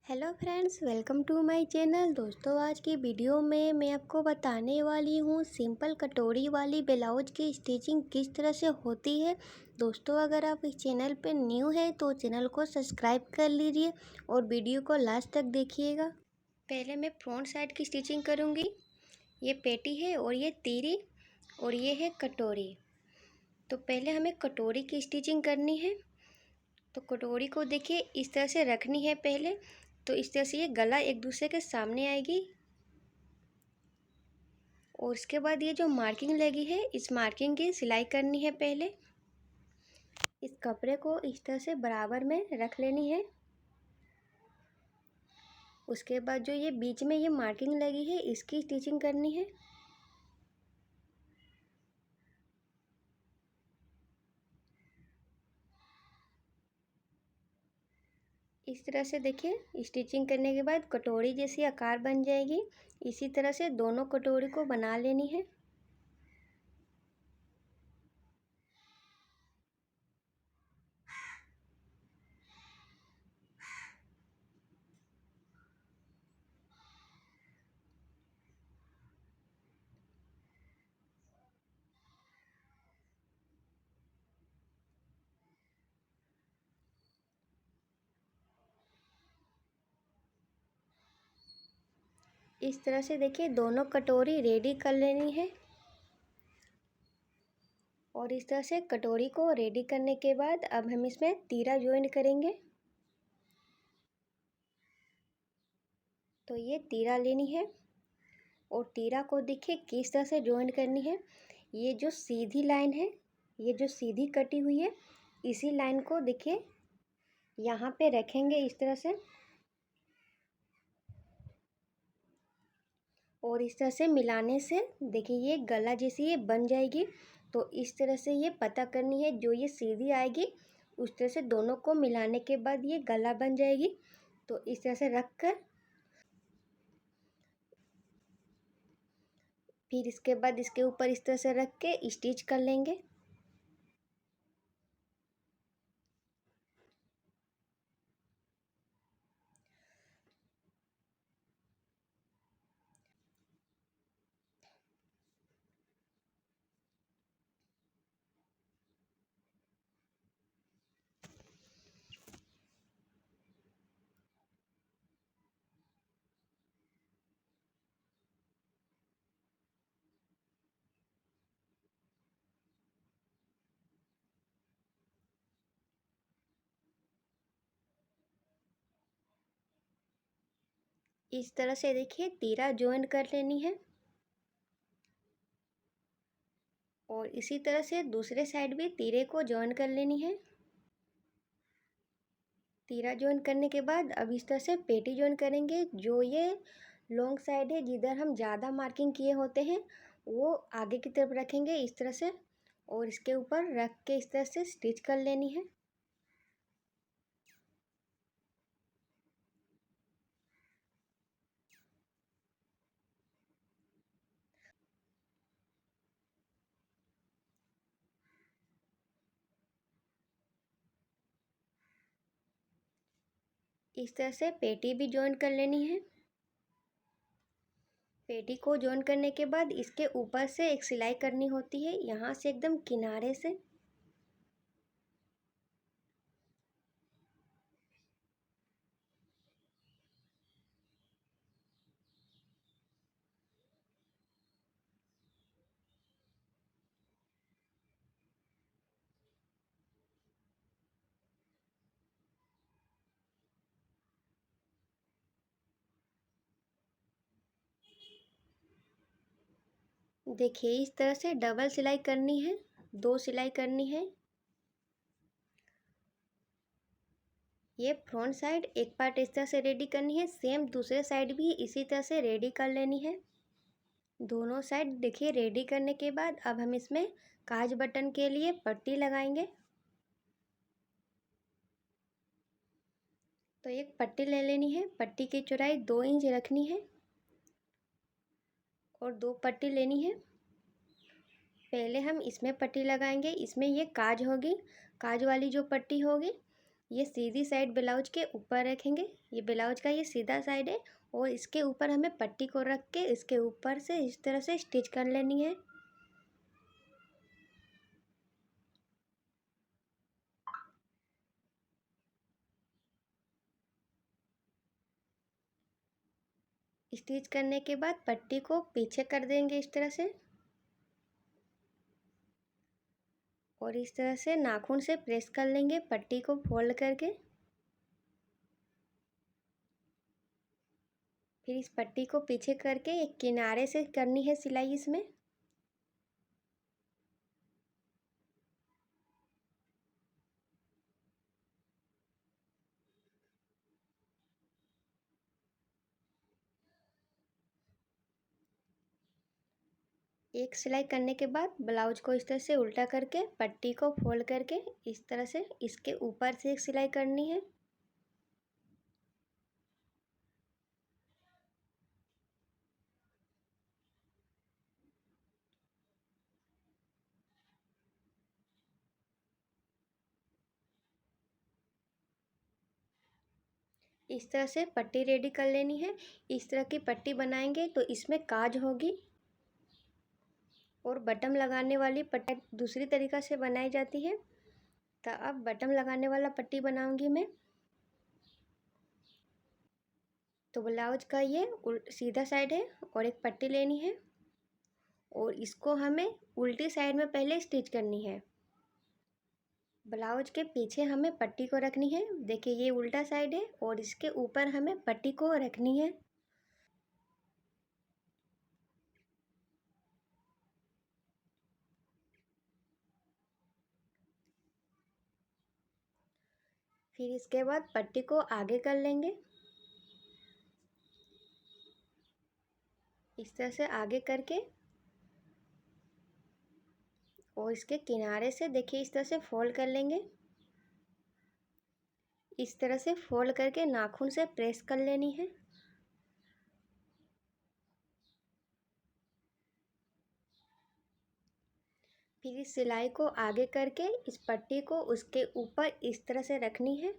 Hello friends, welcome to my channel. दोस्तों, आज की वीडियो में मैं आपको बताने वाली हूँ सिंपल कटोरी वाली ब्लाउज की स्टिचिंग किस तरह से होती है। दोस्तों, अगर आप इस चैनल पे न्यू है तो चैनल को सब्सक्राइब कर लीजिए और वीडियो को लास्ट तक देखिएगा। पहले मैं फ्रंट साइड की स्टिचिंग करूँगी। ये पेटी है और ये तीरी और ये है कटोरी। तो पहले हमें कटोरी की स्टिचिंग करनी है। तो कटोरी को देखिए इस तरह से रखनी है पहले। तो इस तरह से ये गला एक दूसरे के सामने आएगी और उसके बाद ये जो मार्किंग लगी है इस मार्किंग की सिलाई करनी है। पहले इस कपड़े को इस तरह से बराबर में रख लेनी है। उसके बाद जो ये बीच में ये मार्किंग लगी है इसकी स्टिचिंग करनी है। इस तरह से देखिए स्टिचिंग करने के बाद कटोरी जैसी आकार बन जाएगी। इसी तरह से दोनों कटोरी को बना लेनी है। इस तरह से देखिए दोनों कटोरी रेडी कर लेनी है। और इस तरह से कटोरी को रेडी करने के बाद अब हम इसमें तीरा ज्वाइन करेंगे। तो ये तीरा लेनी है और तीरा को देखिए किस तरह से ज्वाइन करनी है। ये जो सीधी लाइन है, ये जो सीधी कटी हुई है, इसी लाइन को देखिए यहाँ पे रखेंगे इस तरह से और इस तरह से मिलाने से देखिए ये गला जैसी ये बन जाएगी। तो इस तरह से ये पता करनी है, जो ये सीधी आएगी उस तरह से दोनों को मिलाने के बाद ये गला बन जाएगी। तो इस तरह से रख कर फिर इसके बाद इसके ऊपर इस तरह से रख के स्टिच कर लेंगे। इस तरह से देखिए तीरा ज्वाइन कर लेनी है और इसी तरह से दूसरे साइड भी तीरे को ज्वाइन कर लेनी है। तीरा ज्वाइन करने के बाद अब इस तरह से पेटी ज्वाइन करेंगे। जो ये लॉन्ग साइड है, जिधर हम ज़्यादा मार्किंग किए होते हैं, वो आगे की तरफ रखेंगे इस तरह से और इसके ऊपर रख के इस तरह से स्टिच कर लेनी है। इस तरह से पेटी भी ज्वाइन कर लेनी है। पेटी को ज्वाइन करने के बाद इसके ऊपर से एक सिलाई करनी होती है, यहाँ से एकदम किनारे से। देखिए इस तरह से डबल सिलाई करनी है, दो सिलाई करनी है। ये फ्रंट साइड एक पार्ट इस तरह से रेडी करनी है, सेम दूसरे साइड भी इसी तरह से रेडी कर लेनी है। दोनों साइड देखिए रेडी करने के बाद अब हम इसमें काज बटन के लिए पट्टी लगाएंगे। तो एक पट्टी ले लेनी है, पट्टी की चौड़ाई 2 इंच रखनी है और दो पट्टी लेनी है। पहले हम इसमें पट्टी लगाएंगे, इसमें ये काज होगी, काज वाली जो पट्टी होगी ये सीधी साइड ब्लाउज के ऊपर रखेंगे। ये ब्लाउज का ये सीधा साइड है और इसके ऊपर हमें पट्टी को रख के इसके ऊपर से इस तरह से स्टिच कर लेनी है। स्टिच करने के बाद पट्टी को पीछे कर देंगे इस तरह से और इस तरह से नाखून से प्रेस कर लेंगे पट्टी को फोल्ड करके। फिर इस पट्टी को पीछे करके एक किनारे से करनी है सिलाई इसमें। एक सिलाई करने के बाद ब्लाउज को इस तरह से उल्टा करके पट्टी को फोल्ड करके इस तरह से इसके ऊपर से एक सिलाई करनी है। इस तरह से पट्टी रेडी कर लेनी है। इस तरह की पट्टी बनाएंगे तो इसमें काज होगी और बटन लगाने वाली पट्टी दूसरी तरीक़ा से बनाई जाती है। तो अब बटन लगाने वाला पट्टी बनाऊंगी मैं। तो ब्लाउज का ये सीधा साइड है और एक पट्टी लेनी है और इसको हमें उल्टी साइड में पहले स्टिच करनी है। ब्लाउज के पीछे हमें पट्टी को रखनी है। देखिए ये उल्टा साइड है और इसके ऊपर हमें पट्टी को रखनी है। फिर इसके बाद पट्टी को आगे कर लेंगे। इस तरह से आगे करके और इसके किनारे से देखिए इस तरह से फोल्ड कर लेंगे। इस तरह से फोल्ड करके नाखून से प्रेस कर लेनी है। फिर इस सिलाई को आगे करके इस पट्टी को उसके ऊपर इस तरह से रखनी है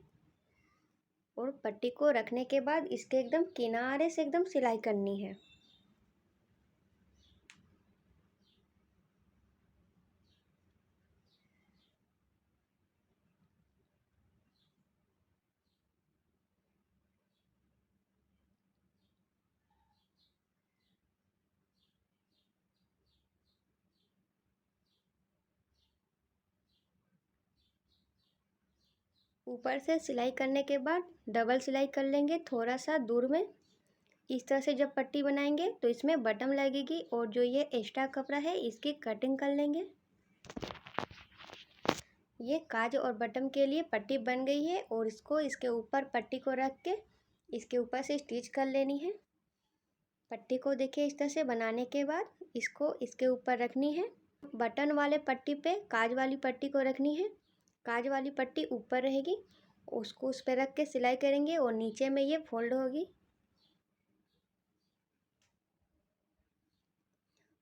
और पट्टी को रखने के बाद इसके एकदम किनारे से एकदम सिलाई करनी है। ऊपर से सिलाई करने के बाद डबल सिलाई कर लेंगे थोड़ा सा दूर में। इस तरह से जब पट्टी बनाएंगे तो इसमें बटन लगेगी और जो ये एक्स्ट्रा कपड़ा है इसकी कटिंग कर लेंगे। ये काज और बटन के लिए पट्टी बन गई है और इसको इसके ऊपर पट्टी को रख के इसके ऊपर से स्टिच कर लेनी है। पट्टी को देखिए इस तरह से बनाने के बाद इसको इसके ऊपर रखनी है। बटन वाले पट्टी पे काज वाली पट्टी को रखनी है। काज वाली पट्टी ऊपर रहेगी, उसको उस पर रख के सिलाई करेंगे और नीचे में ये फोल्ड होगी।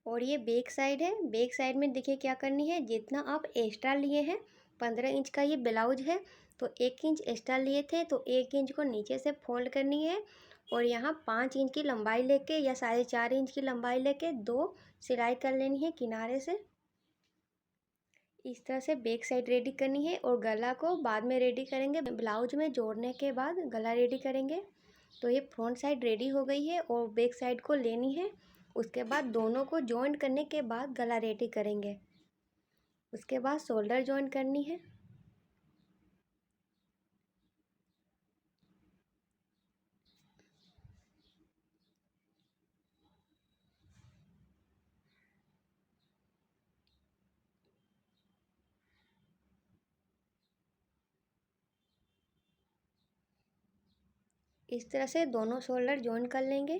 और ये बैक साइड है। बैक साइड में देखिए क्या करनी है, जितना आप एक्स्ट्रा लिए हैं 15 इंच का ये ब्लाउज है तो 1 इंच एक्स्ट्रा लिए थे तो 1 इंच को नीचे से फोल्ड करनी है और यहाँ 5 इंच की लंबाई लेके या 4.5 इंच की लंबाई लेके 2 सिलाई कर लेनी है किनारे से। इस तरह से बैक साइड रेडी करनी है और गला को बाद में रेडी करेंगे। ब्लाउज में जोड़ने के बाद गला रेडी करेंगे। तो ये फ्रंट साइड रेडी हो गई है और बैक साइड को लेनी है। उसके बाद दोनों को जॉइंट करने के बाद गला रेडी करेंगे। उसके बाद शोल्डर जॉइंट करनी है। इस तरह से दोनों शोल्डर जॉइंट कर लेंगे।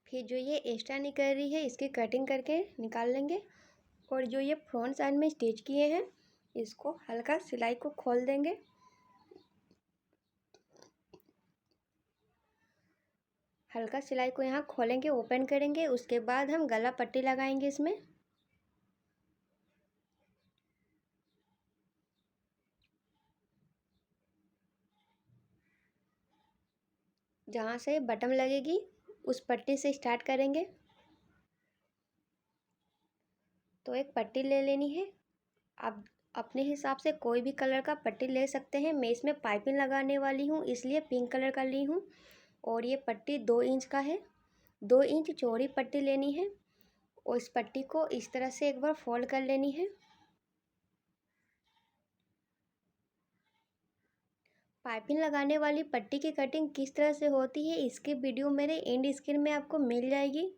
फिर जो ये एक्स्ट्रा निकल रही है इसकी कटिंग करके निकाल लेंगे और जो ये फ्रंट साइड में स्टिच किए हैं इसको हल्का सिलाई को खोल देंगे। हल्का सिलाई को यहाँ खोलेंगे, ओपन करेंगे। उसके बाद हम गला पट्टी लगाएंगे इसमें। जहाँ से बटन लगेगी उस पट्टी से स्टार्ट करेंगे। तो एक पट्टी ले लेनी है। आप अपने हिसाब से कोई भी कलर का पट्टी ले सकते हैं। मैं इसमें पाइपिंग लगाने वाली हूँ, इसलिए पिंक कलर का ली हूँ। और ये पट्टी 2 इंच का है। 2 इंच चौड़ी पट्टी लेनी है और इस पट्टी को इस तरह से एक बार फोल्ड कर लेनी है। पाइपिंग लगाने वाली पट्टी की कटिंग किस तरह से होती है इसकी वीडियो मेरे एंड स्क्रीन में आपको मिल जाएगी।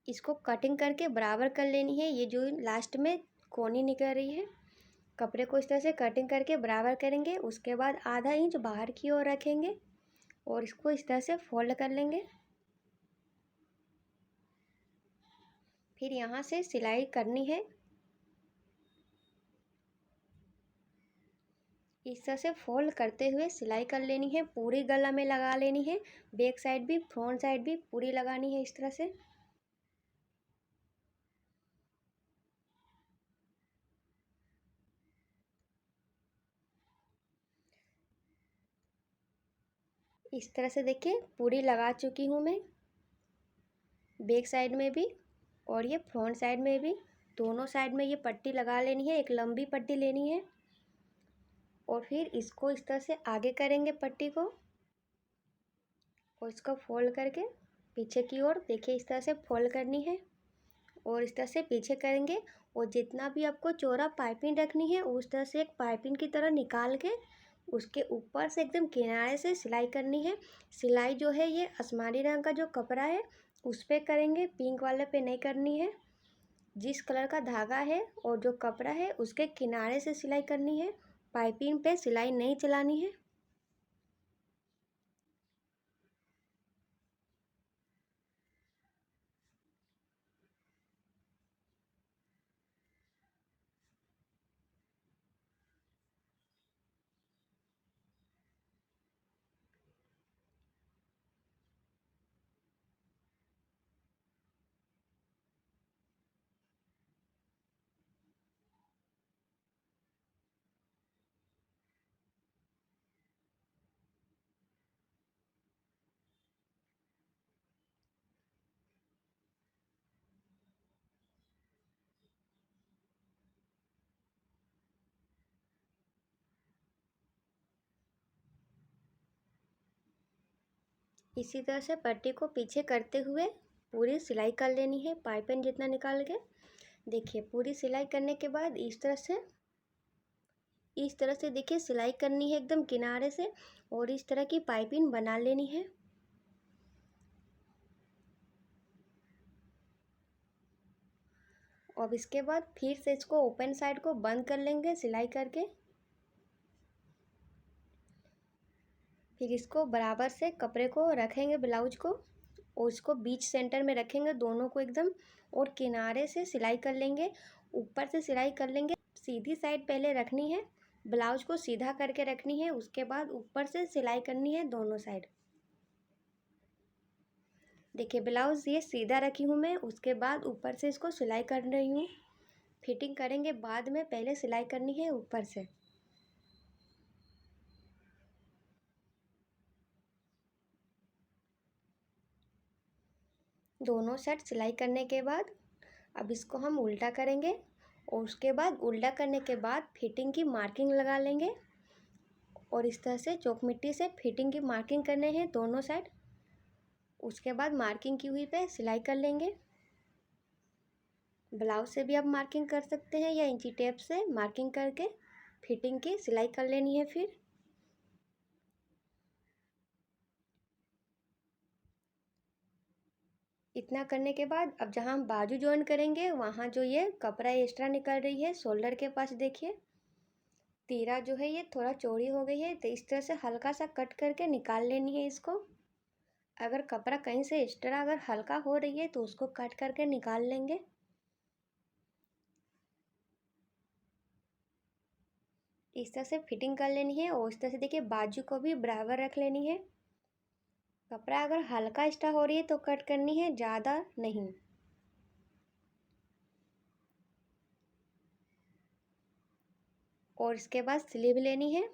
इसको कटिंग करके बराबर कर लेनी है। ये जो लास्ट में कोनी निकल रही है, कपड़े को इस तरह से कटिंग करके बराबर करेंगे। उसके बाद आधा इंच बाहर की ओर रखेंगे और इसको इस तरह से फोल्ड कर लेंगे। फिर यहाँ से सिलाई करनी है। इस तरह से फोल्ड करते हुए सिलाई कर लेनी है। पूरी गला में लगा लेनी है। बैक साइड भी फ्रंट साइड भी पूरी लगानी है इस तरह से। इस तरह से देखिए पूरी लगा चुकी हूँ मैं, बैक साइड में भी और ये फ्रंट साइड में भी। दोनों साइड में ये पट्टी लगा लेनी है। एक लंबी पट्टी लेनी है और फिर इसको इस तरह से आगे करेंगे पट्टी को और इसको फोल्ड करके पीछे की ओर देखिए इस तरह से फोल्ड करनी है और इस तरह से पीछे करेंगे। और जितना भी आपको चौड़ा पाइपिंग रखनी है उस तरह से एक पाइपिंग की तरह निकाल के उसके ऊपर से एकदम किनारे से सिलाई करनी है। सिलाई जो है ये आसमानी रंग का जो कपड़ा है उस पर करेंगे, पिंक वाले पे नहीं करनी है। जिस कलर का धागा है और जो कपड़ा है उसके किनारे से सिलाई करनी है। पाइपिंग पे सिलाई नहीं चलानी है। इसी तरह से पट्टी को पीछे करते हुए पूरी सिलाई कर लेनी है, पाइपिंग जितना निकाल के। देखिए पूरी सिलाई करने के बाद इस तरह से देखिए सिलाई करनी है एकदम किनारे से और इस तरह की पाइपिंग बना लेनी है। और इसके बाद फिर से इसको ओपन साइड को बंद कर लेंगे सिलाई करके। फिर इसको बराबर से कपड़े को रखेंगे, ब्लाउज को, और इसको बीच सेंटर में रखेंगे दोनों को एकदम, और किनारे से सिलाई कर लेंगे, ऊपर से सिलाई कर लेंगे। सीधी साइड पहले रखनी है, ब्लाउज को सीधा करके रखनी है। उसके बाद ऊपर से सिलाई करनी है दोनों साइड। देखिए ब्लाउज ये सीधा रखी हूँ मैं, उसके बाद ऊपर से इसको सिलाई कर रही हूँ। फिटिंग करेंगे बाद में, पहले सिलाई करनी है ऊपर से। दोनों साइड सिलाई करने के बाद अब इसको हम उल्टा करेंगे और उसके बाद उल्टा करने के बाद फिटिंग की मार्किंग लगा लेंगे। और इस तरह से चौक मिट्टी से फिटिंग की मार्किंग करने हैं दोनों साइड। उसके बाद मार्किंग की हुई पे सिलाई कर लेंगे। ब्लाउज से भी आप मार्किंग कर सकते हैं या इंची टेप से मार्किंग करके फिटिंग की सिलाई कर लेनी है। फिर इतना करने के बाद अब जहाँ हम बाजू जॉइन करेंगे वहाँ जो ये कपड़ा एक्स्ट्रा निकल रही है शोल्डर के पास, देखिए तीरा जो है ये थोड़ा चौड़ी हो गई है, तो इस तरह से हल्का सा कट करके निकाल लेनी है इसको। अगर कपड़ा कहीं से एक्स्ट्रा अगर हल्का हो रही है तो उसको कट करके निकाल लेंगे। इस तरह से फिटिंग कर लेनी है और इस तरह से देखिए बाजू को भी बराबर रख लेनी है। कपड़ा अगर हल्का एक्स्ट्रा हो रही है तो कट करनी है, ज़्यादा नहीं। और इसके बाद स्लीव लेनी है।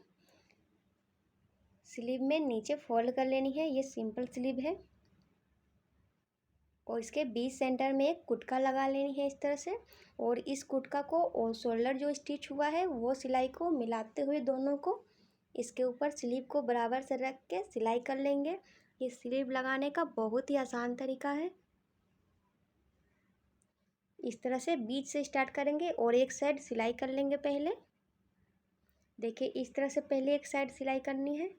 स्लीव में नीचे फोल्ड कर लेनी है, ये सिंपल स्लीव है। और इसके बीच सेंटर में एक कुटका लगा लेनी है इस तरह से। और इस कुटका को और शोल्डर जो स्टिच हुआ है वो सिलाई को मिलाते हुए दोनों को इसके ऊपर स्लीव को बराबर से रख के सिलाई कर लेंगे। ये स्लीव लगाने का बहुत ही आसान तरीका है। इस तरह से बीच से स्टार्ट करेंगे और एक साइड सिलाई कर लेंगे पहले। देखिए इस तरह से पहले एक साइड सिलाई करनी है।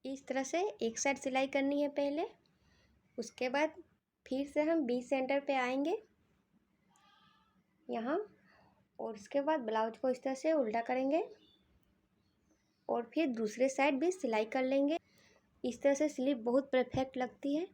इस तरह से एक साइड सिलाई करनी है पहले। उसके बाद फिर से हम बीच सेंटर पे आएंगे यहाँ। और इसके बाद ब्लाउज को इस तरह से उल्टा करेंगे और फिर दूसरे साइड भी सिलाई कर लेंगे। इस तरह से स्लीव बहुत परफेक्ट लगती है।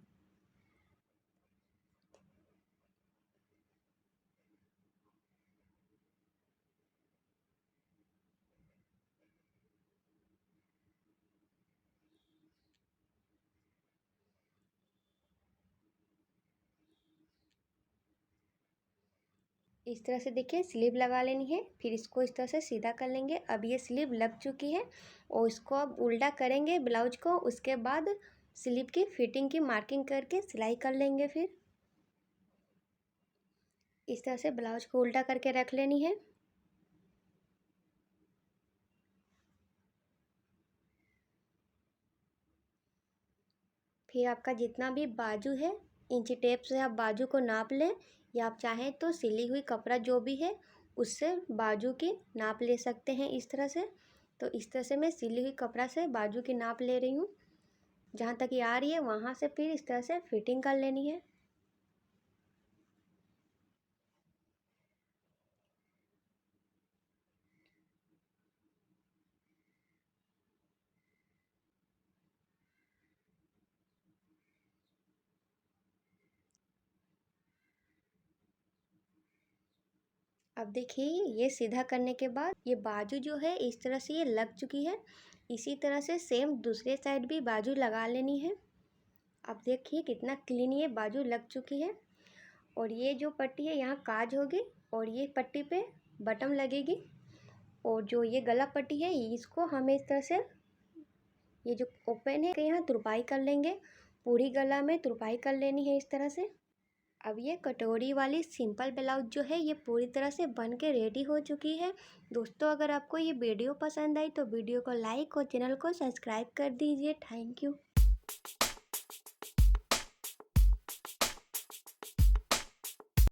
इस तरह से देखिए स्लीव लगा लेनी है, फिर इसको इस तरह से सीधा कर लेंगे। अब ये स्लीव लग चुकी है और इसको अब उल्टा करेंगे ब्लाउज को। उसके बाद स्लीव की फिटिंग की मार्किंग करके सिलाई कर लेंगे। फिर इस तरह से ब्लाउज को उल्टा करके रख लेनी है। फिर आपका जितना भी बाजू है इंची टेप से आप बाजू को नाप लें, या आप चाहें तो सिली हुई कपड़ा जो भी है उससे बाजू की नाप ले सकते हैं इस तरह से। तो इस तरह से मैं सिली हुई कपड़ा से बाजू की नाप ले रही हूँ। जहाँ तक ये आ रही है वहाँ से फिर इस तरह से फिटिंग कर लेनी है। अब देखिए ये सीधा करने के बाद ये बाजू जो है इस तरह से ये लग चुकी है। इसी तरह से सेम दूसरे साइड भी बाजू लगा लेनी है। अब देखिए कितना क्लीन ये बाजू लग चुकी है। और ये जो पट्टी है यहाँ काज होगी और ये पट्टी पे बटन लगेगी। और जो ये गला पट्टी है इसको हमें इस तरह से ये जो ओपन है यहाँ तुरपाई कर लेंगे। पूरी गला में तुरपाई कर लेनी है इस तरह से। अब ये कटोरी वाली सिंपल ब्लाउज जो है ये पूरी तरह से बन के रेडी हो चुकी है। दोस्तों अगर आपको ये वीडियो पसंद आई तो वीडियो को लाइक और चैनल को सब्सक्राइब कर दीजिए। Thank you.